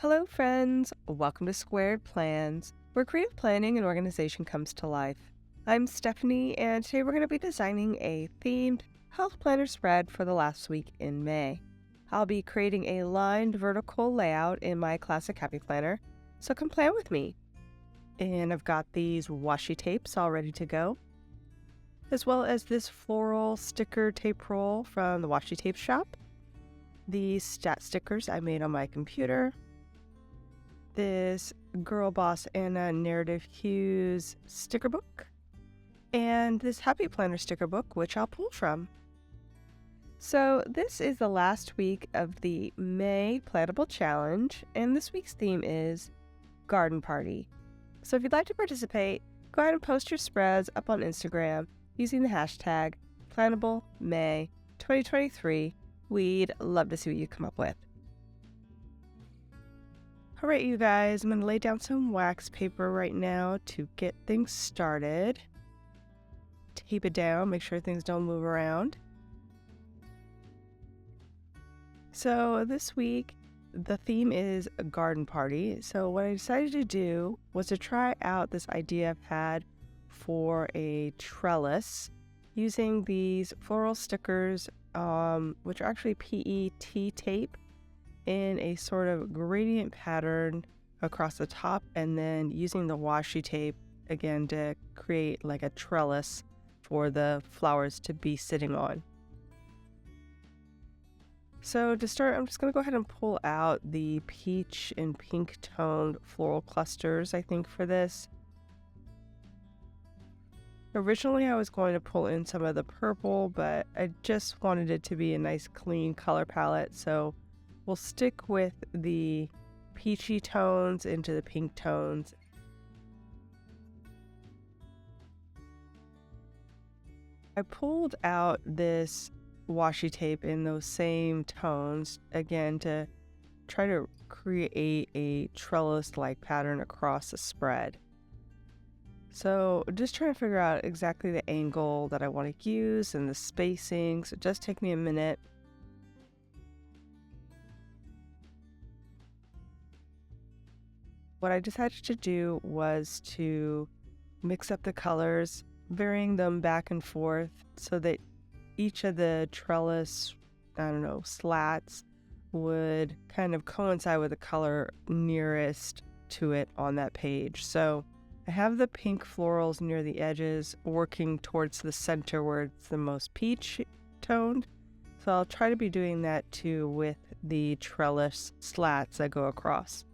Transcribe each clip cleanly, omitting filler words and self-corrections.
Hello friends, welcome to Squaird Plans, where creative planning and organization comes to life. I'm Stephanie, and today we're going to be designing a themed health planner spread for the last week in May. I'll be creating a lined vertical layout in my classic happy planner, so come plan with me. And I've got these washi tapes all ready to go, as well as this floral sticker tape roll from the washi tape shop, these stat stickers I made on my computer, this Girl Boss Anna Narrative Hues sticker book, and this Happy Planner sticker book, which I'll pull from. So this is the last week of the May Plantable Challenge, and this week's theme is Garden Party. So if you'd like to participate, go ahead and post your spreads up on Instagram using the hashtag PlantableMay2023. We'd love to see what you come up with. Alright, you guys, I'm going to lay down some wax paper right now to get things started. Tape it down, make sure things don't move around. So this week, the theme is a garden party. So what I decided to do was to try out this idea I've had for a trellis using these floral stickers, which are actually PET tape, in a sort of gradient pattern across the top, and then using the washi tape again to create like a trellis for the flowers to be sitting on. So to start, I'm just going to go ahead and pull out the peach and pink toned floral clusters, I think, for this. Originally I was going to pull in some of the purple, but I just wanted it to be a nice clean color palette, so we'll stick with the peachy tones into the pink tones. I pulled out this washi tape in those same tones, again, to try to create a trellis-like pattern across the spread. So just trying to figure out exactly the angle that I want to use and the spacing, so it does take me a minute. What I decided to do was to mix up the colors, varying them back and forth so that each of the trellis, slats would kind of coincide with the color nearest to it on that page. So I have the pink florals near the edges working towards the center where it's the most peach toned. So I'll try to be doing that too with the trellis slats that go across.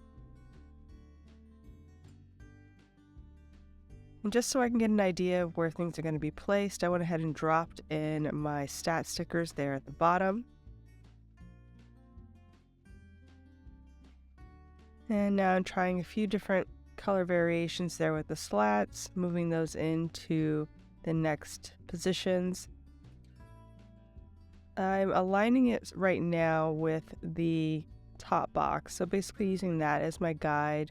And just so I can get an idea of where things are going to be placed, I went ahead and dropped in my stat stickers there at the bottom. And now I'm trying a few different color variations there with the slats, moving those into the next positions. I'm aligning it right now with the top box, so basically using that as my guide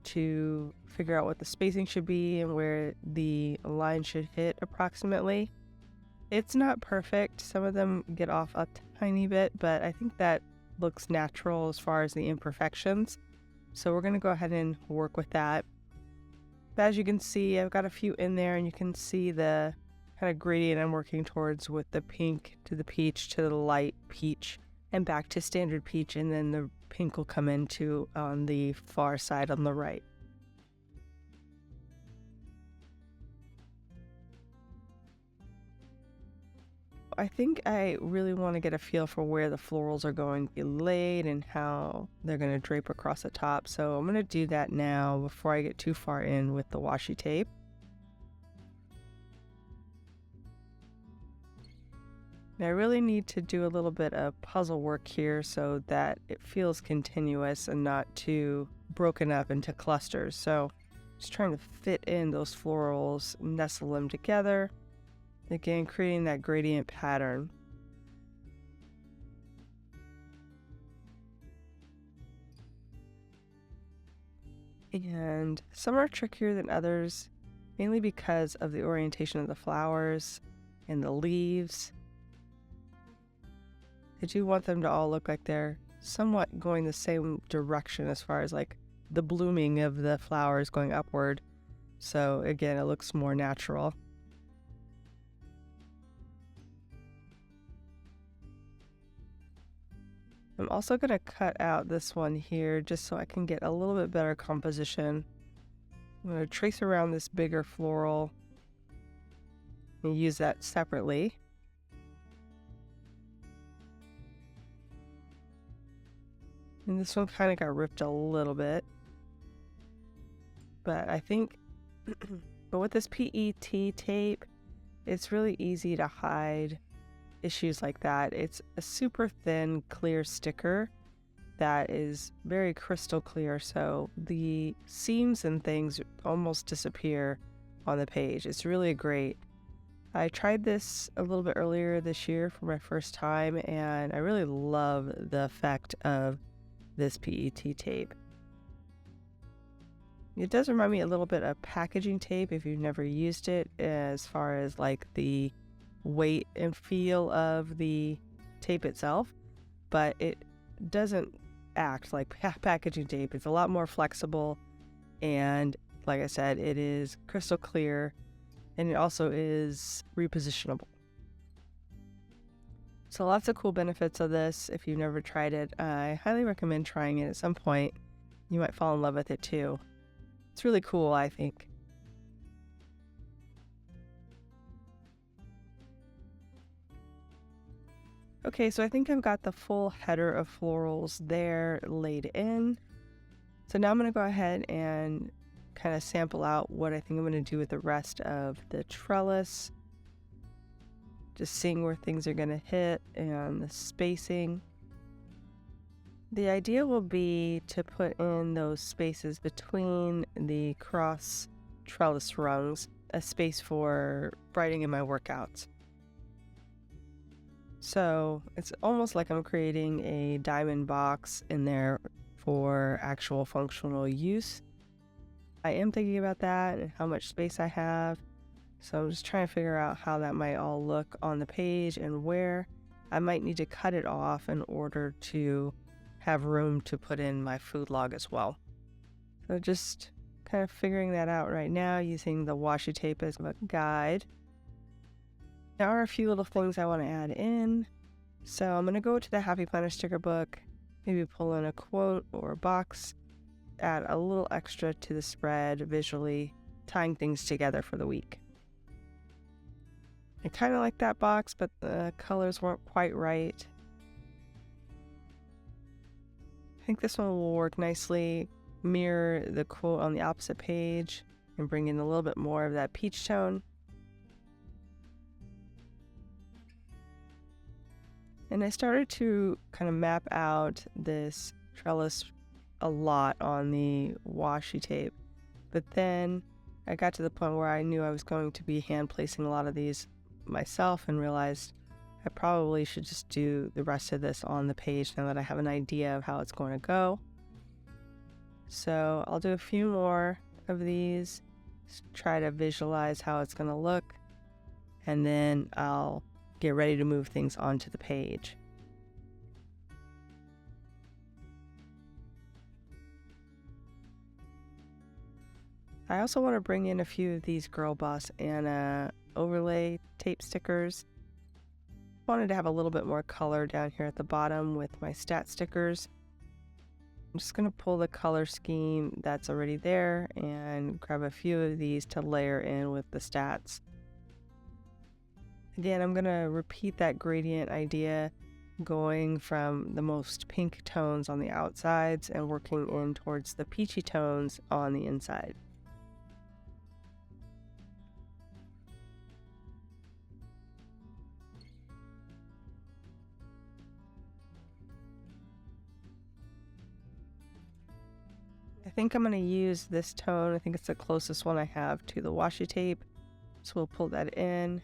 to figure out what the spacing should be and where the line should hit approximately. It's not perfect. Some of them get off a tiny bit, but I think that looks natural as far as the imperfections. So we're going to go ahead and work with that. But as you can see, I've got a few in there, and you can see the kind of gradient I'm working towards with the pink to the peach to the light peach and back to standard peach, and then the pink will come into on the far side on the right. I think I really want to get a feel for where the florals are going to be laid and how they're going to drape across the top. So I'm going to do that now before I get too far in with the washi tape. I really need to do a little bit of puzzle work here so that it feels continuous and not too broken up into clusters. So just trying to fit in those florals, nestle them together. Again, creating that gradient pattern. And some are trickier than others, mainly because of the orientation of the flowers and the leaves. I do want them to all look like they're somewhat going the same direction as far as like the blooming of the flowers going upward. So again, it looks more natural. I'm also going to cut out this one here just so I can get a little bit better composition. I'm going to trace around this bigger floral and use that separately. And this one kind of got ripped a little bit. But I think, but with this PET tape, it's really easy to hide issues like that. It's a super thin, clear sticker that is very crystal clear, so the seams and things almost disappear on the page. It's really great. I tried this a little bit earlier this year for my first time, and I really love the effect of this PET tape. It does remind me a little bit of packaging tape if you've never used it, as far as like the weight and feel of the tape itself, but it doesn't act like packaging tape. It's a lot more flexible, and like I said, it is crystal clear, and it also is repositionable. So lots of cool benefits of this. If you've never tried it, I highly recommend trying it at some point. You might fall in love with it too. It's really cool, I think. Okay, so I think I've got the full header of florals there laid in. So now I'm going to go ahead and kind of sample out what I think I'm going to do with the rest of the trellis. Just seeing where things are going to hit and the spacing. The idea will be to put in those spaces between the cross trellis rungs, a space for writing in my workouts. So it's almost like I'm creating a diamond box in there for actual functional use. I am thinking about that and how much space I have. So I'm just trying to figure out how that might all look on the page and where I might need to cut it off in order to have room to put in my food log as well. So just kind of figuring that out right now using the washi tape as a guide. There are a few little things I want to add in. So I'm going to go to the Happy Planner sticker book, maybe pull in a quote or a box, add a little extra to the spread visually, tying things together for the week. I kind of like that box, but the colors weren't quite right. I think this one will work nicely, mirror the quote on the opposite page, and bring in a little bit more of that peach tone. And I started to kind of map out this trellis a lot on the washi tape, but then I got to the point where I knew I was going to be hand placing a lot of these myself and realized I probably should just do the rest of this on the page now that I have an idea of how it's going to go. So I'll do a few more of these, try to visualize how it's going to look, and then I'll get ready to move things onto the page. I also want to bring in a few of these Girl Boss Anna overlay tape stickers. Wanted to have a little bit more color down here at the bottom with my stat stickers. I'm just going to pull the color scheme that's already there and grab a few of these to layer in with the stats. Again, I'm going to repeat that gradient idea, going from the most pink tones on the outsides and working in towards the peachy tones on the inside. I think I'm going to use this tone. I think it's the closest one I have to the washi tape. So we'll pull that in.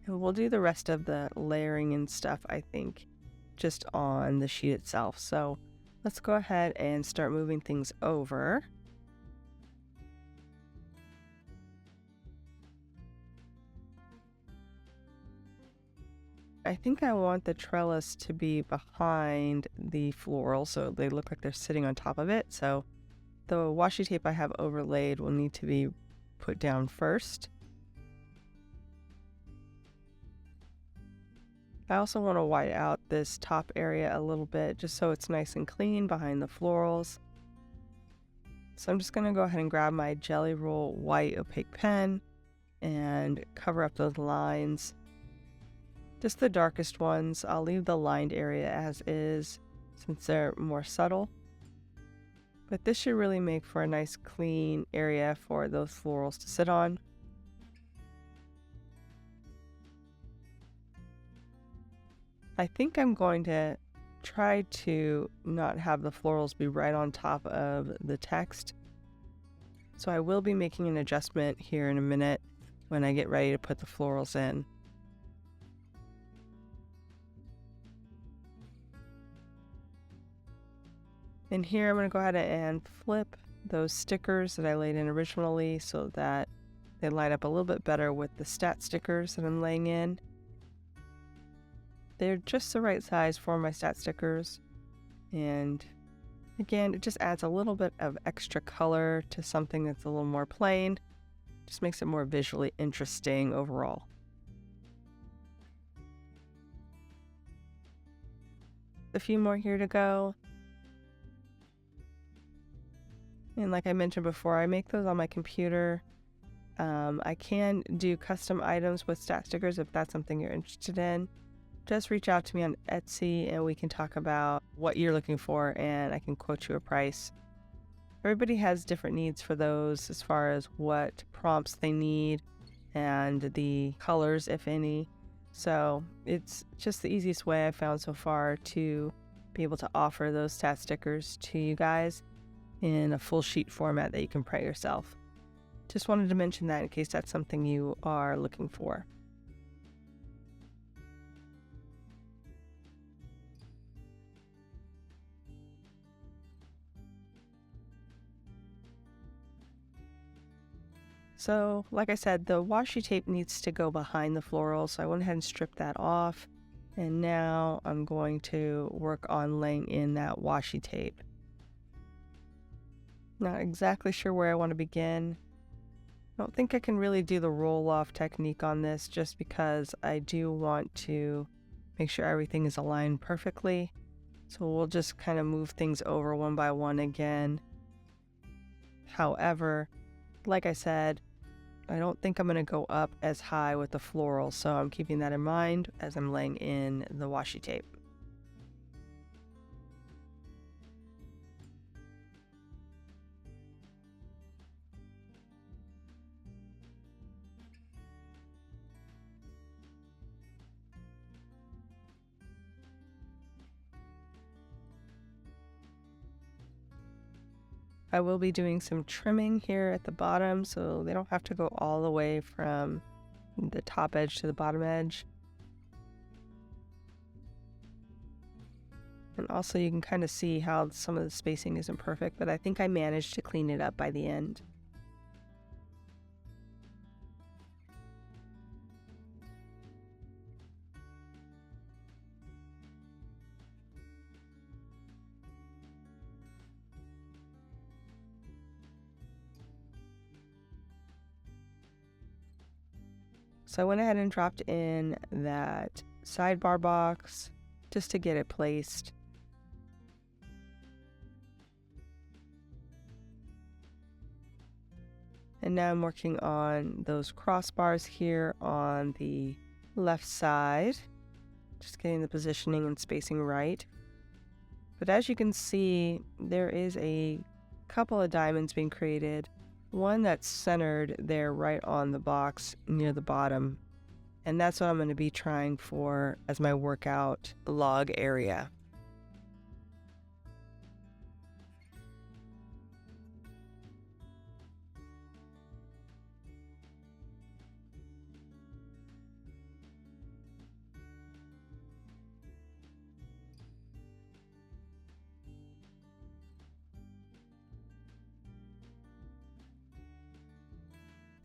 And we'll do the rest of the layering and stuff, I think, just on the sheet itself. So let's go ahead and start moving things over. I think I want the trellis to be behind the floral so they look like they're sitting on top of it. So the washi tape I have overlaid will need to be put down first. I also want to white out this top area a little bit just so it's nice and clean behind the florals. So I'm just going to go ahead and grab my Jelly Roll white opaque pen and cover up those lines. Just the darkest ones. I'll leave the lined area as is since they're more subtle. But this should really make for a nice clean area for those florals to sit on. I think I'm going to try to not have the florals be right on top of the text. So I will be making an adjustment here in a minute when I get ready to put the florals in. And here I'm going to go ahead and flip those stickers that I laid in originally so that they line up a little bit better with the stat stickers that I'm laying in. They're just the right size for my stat stickers. And again, it just adds a little bit of extra color to something that's a little more plain. Just makes it more visually interesting overall. A few more here to go. And like I mentioned before, I make those on my computer. I can do custom items with stat stickers if that's something you're interested in. Just reach out to me on Etsy and we can talk about what you're looking for and I can quote you a price. Everybody has different needs for those as far as what prompts they need and the colors, if any. So it's just the easiest way I've found so far to be able to offer those stat stickers to you guys in a full sheet format that you can print yourself. Just wanted to mention that in case that's something you are looking for. So, like I said, the washi tape needs to go behind the floral, so I went ahead and stripped that off. And now I'm going to work on laying in that washi tape. Not exactly sure where I want to begin. I don't think I can really do the roll-off technique on this just because I do want to make sure everything is aligned perfectly. So we'll just kind of move things over one by one again. However, like I said, I don't think I'm going to go up as high with the floral, so I'm keeping that in mind as I'm laying in the washi tape. I will be doing some trimming here at the bottom so they don't have to go all the way from the top edge to the bottom edge. And also you can kind of see how some of the spacing isn't perfect, but I think I managed to clean it up by the end. So I went ahead and dropped in that sidebar box just to get it placed. And now I'm working on those crossbars here on the left side, just getting the positioning and spacing right. But as you can see, there is a couple of diamonds being created. One that's centered there right on the box near the bottom. And that's what I'm going to be trying for as my workout log area.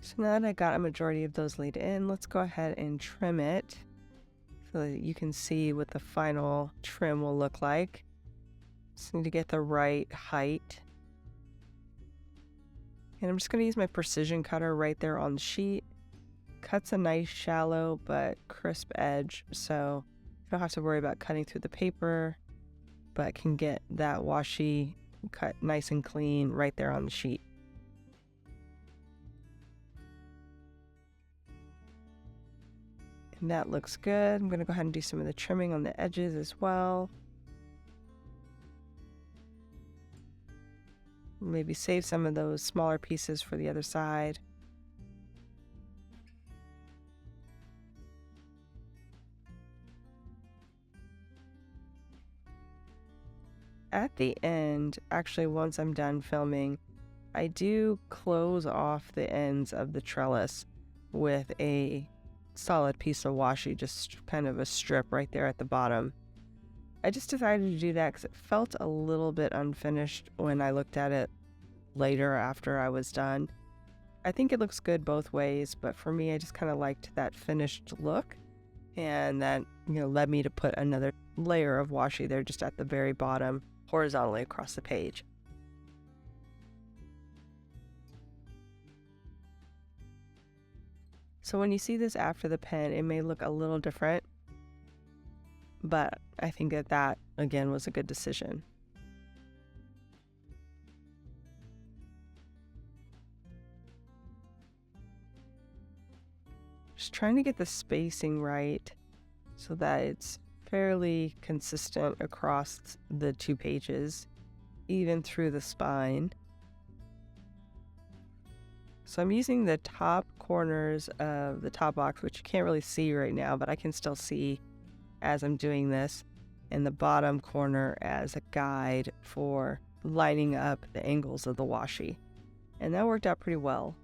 So now that I got a majority of those laid in, let's go ahead and trim it. so that you can see what the final trim will look like. Just need to get the right height. And I'm just going to use my precision cutter right there on the sheet. Cuts a nice shallow but crisp edge, so you don't have to worry about cutting through the paper, but can get that washi cut nice and clean right there on the sheet. And that looks good. I'm going to go ahead and do some of the trimming on the edges as well. Maybe save some of those smaller pieces for the other side. At the end, actually once I'm done filming, I do close off the ends of the trellis with a solid piece of washi, just kind of a strip right there at the bottom. I just decided to do that because it felt a little bit unfinished when I looked at it later after I was done. I think it looks good both ways, but for me, I just kind of liked that finished look, and that, led me to put another layer of washi there just at the very bottom, horizontally across the page. So when you see this after the pen, it may look a little different, but I think that again was a good decision. Just trying to get the spacing right so that it's fairly consistent across the two pages, even through the spine. So I'm using the top corners of the top box, which you can't really see right now, but I can still see as I'm doing this, and the bottom corner as a guide for lining up the angles of the washi. And that worked out pretty well.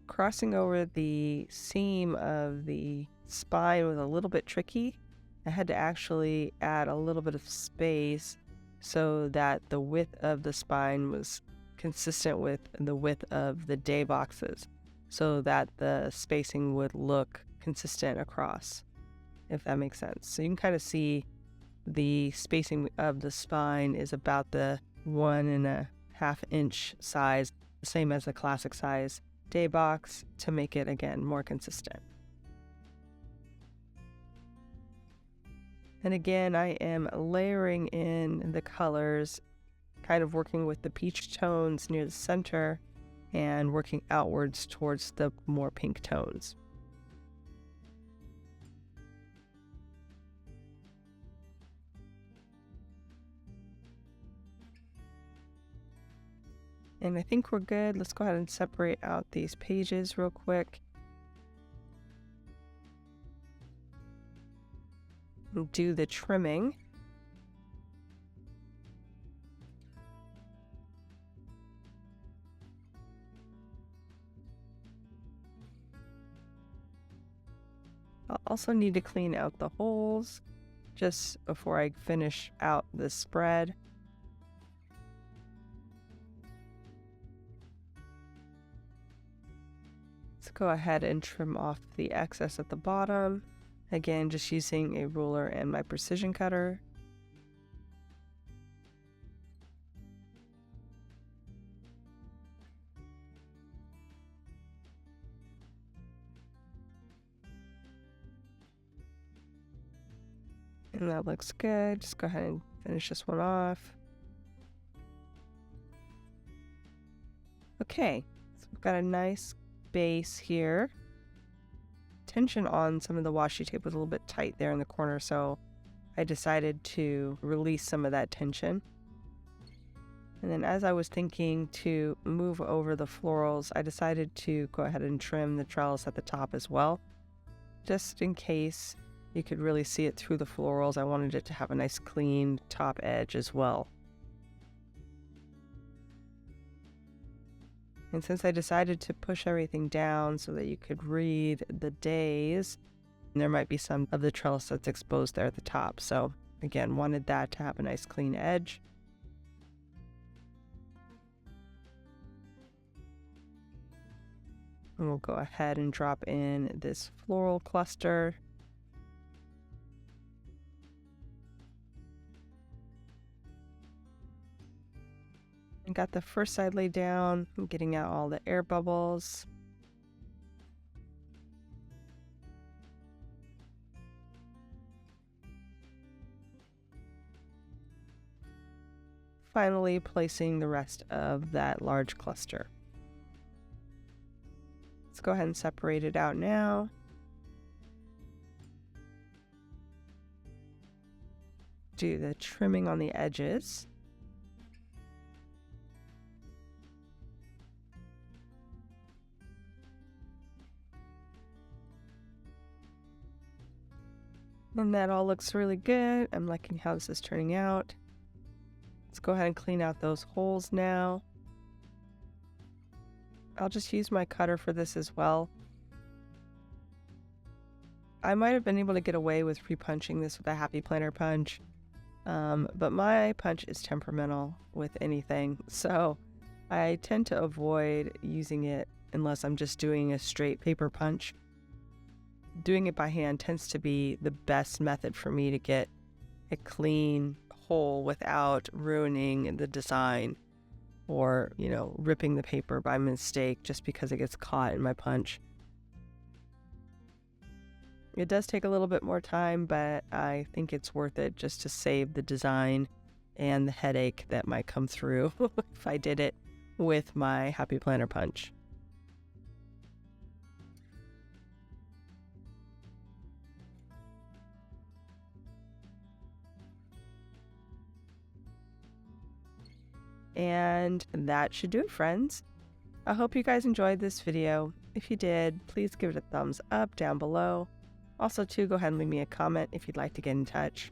Crossing over the seam of the spine was a little bit tricky. I had to actually add a little bit of space so that the width of the spine was consistent with the width of the day boxes, so that the spacing would look consistent across, if that makes sense. So you can kind of see the spacing of the spine is about the 1.5 inch size, same as the classic size day box, to make it again more consistent. And again, I am layering in the colors, kind of working with the peach tones near the center and working outwards towards the more pink tones. And I think we're good. Let's go ahead and separate out these pages real quick. Do the trimming. I'll also need to clean out the holes just before I finish out the spread. Let's go ahead and trim off the excess at the bottom. Again, just using a ruler and my precision cutter. And that looks good. Just go ahead and finish this one off. Okay, so we've got a nice base here. Tension on some of the washi tape was a little bit tight there in the corner, so I decided to release some of that tension. And then as I was thinking to move over the florals, I decided to go ahead and trim the trellis at the top as well, just in case you could really see it through the florals. I wanted it to have a nice clean top edge as well. And since I decided to push everything down so that you could read the days, there might be some of the trellis that's exposed there at the top. So again, wanted that to have a nice clean edge. And we'll go ahead and drop in this floral cluster. And got the first side laid down. I'm getting out all the air bubbles. Finally placing the rest of that large cluster. Let's go ahead and separate it out now. Do the trimming on the edges. And that all looks really good. I'm liking how this is turning out. Let's go ahead and clean out those holes now. I'll just use my cutter for this as well. I might have been able to get away with pre-punching this with a Happy Planner punch, but my punch is temperamental with anything, so I tend to avoid using it unless I'm just doing a straight paper punch. Doing it by hand tends to be the best method for me to get a clean hole without ruining the design or, ripping the paper by mistake just because it gets caught in my punch. It does take a little bit more time, but I think it's worth it just to save the design and the headache that might come through if I did it with my Happy Planner punch. And that should do it, friends. I hope you guys enjoyed this video. If you did, please give it a thumbs up down below. Also, too, go ahead and leave me a comment if you'd like to get in touch.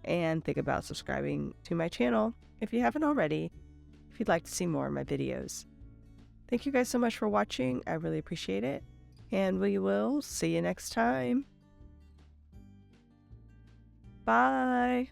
And think about subscribing to my channel if you haven't already, if you'd like to see more of my videos. Thank you guys so much for watching. I really appreciate it. And we will see you next time. Bye.